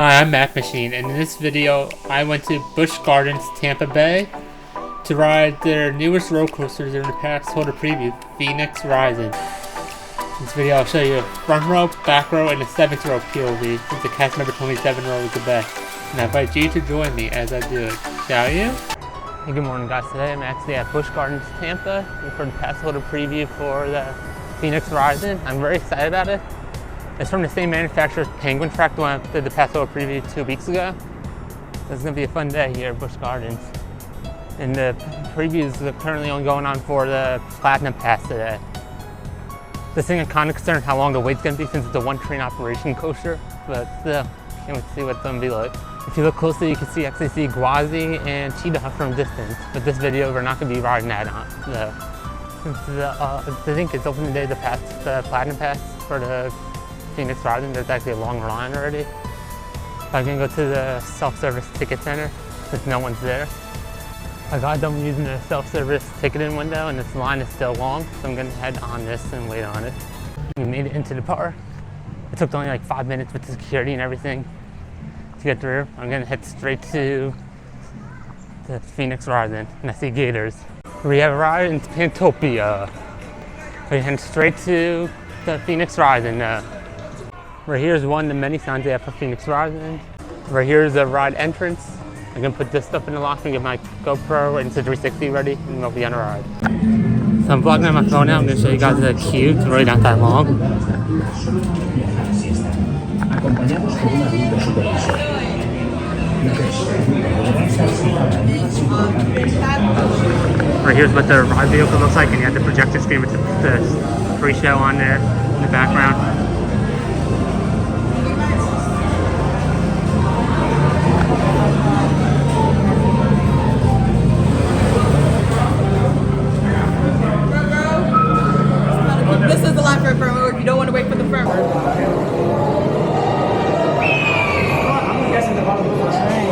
Hi, I'm Math Machine, and in this video, I went to Busch Gardens Tampa Bay to ride their newest roller coasters in the past holder preview, Phoenix Rising. In this video, I'll show you a front row, back row, and a 7th row POV, since the cast member told me 7 row is the best. And I invite you to join me as I do it. Shall you? Hey, good morning, guys. Today I'm actually at Busch Gardens Tampa for the pass holder preview for the Phoenix Rising. I'm very excited about it. It's from the same manufacturer's Penguin track the one I did the pass holder preview 2 weeks ago. So it's going to be a fun day here at Busch Gardens. And the previews are currently only going on for the Platinum Pass today. This thing I'm kind of concerned how long the wait's going to be since it's a one-train operation coaster, but still, can't wait to see what it's going to be like. If you look closely, you can actually see Gwazi and Cheetah from a distance, but this video we're not going to be riding that on. So, since I think it's open today, the Platinum Pass for the Phoenix Rising, there's actually a long line already. I'm going to go to the self-service ticket center since no one's there. I got done using the self-service ticketing window and this line is still long, so I'm going to head on this and wait on it. We made it into the park. It took only like 5 minutes with the security and everything to get through. I'm going to head straight to the Phoenix Rising, and I see gators. We have arrived in Pantopia. We're heading straight to the Phoenix Rising. Right here is one of the many signs they have for Phoenix Rising. Right here is the ride entrance. I'm gonna put this stuff in the locker and get my GoPro and the 360 ready, and we'll be on a ride. So I'm vlogging on my phone now. I'm gonna show you guys the queue. It's really not that long. Right here's what the ride vehicle looks like, and you have the projector screen with the pre-show on there in the background. This is the line for a front row if you don't want to wait for the front row. I'm guessing the bottom of the first train.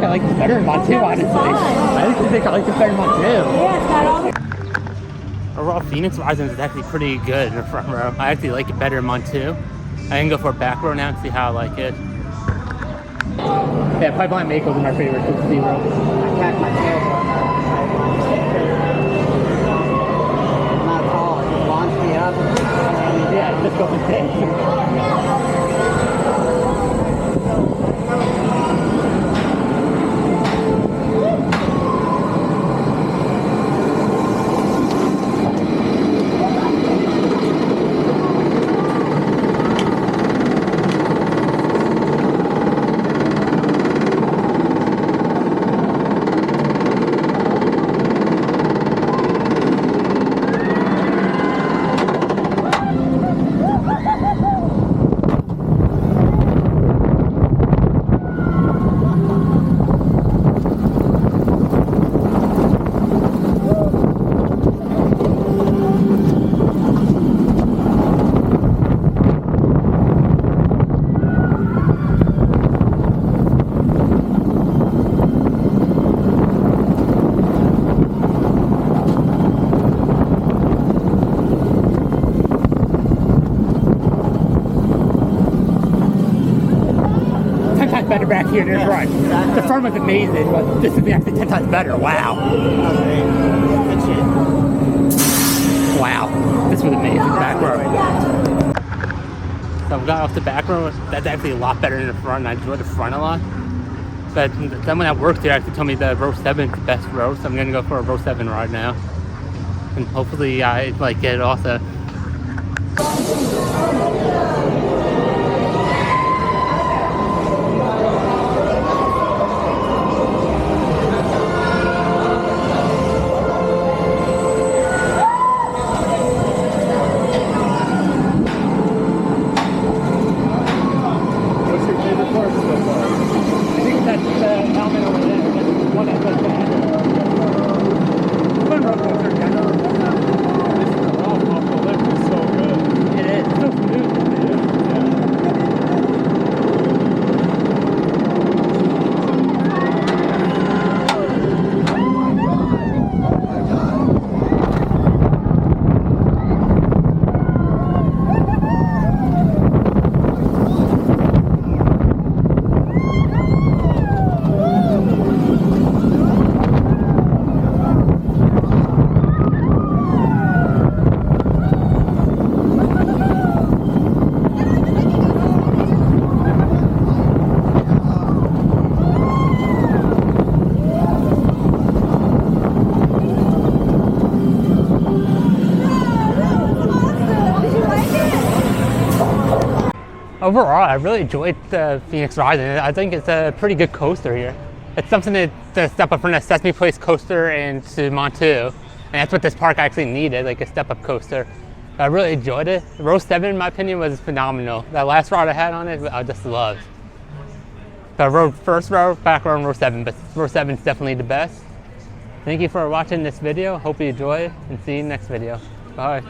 I like this better than Mod 2, honestly. I actually think I like this better than Mod 2. Yeah, it's got all the... Overall, Phoenix Rising is actually pretty good in the front row. I actually like it better than Mod 2. I can go for a back row now and see how I like it. Yeah, Pipeline Mako's my favorite 6-0. I tacked my tail on not at all. It just launched me up. Yeah, just go insane. better back here than this run. The front was amazing, but this is actually 10 times better. Wow. Good shit. Wow, this was amazing. Back row. So I got off the back row. That's actually a lot better than the front. I enjoyed the front a lot. But someone that worked here actually told me that row 7 is the best row, so I'm gonna go for a row 7 ride now. And hopefully I like it also. Overall, I really enjoyed the Phoenix Rising. I think it's a pretty good coaster here. It's something to step up from the Sesame Place coaster and to Montu. And that's what this park actually needed, like a step-up coaster. I really enjoyed it. Row 7, in my opinion, was phenomenal. That last ride I had on it, I just loved. So I rode first row, back row, and row 7, but row 7 is definitely the best. Thank you for watching this video. Hope you enjoy it, and see you in the next video. Bye.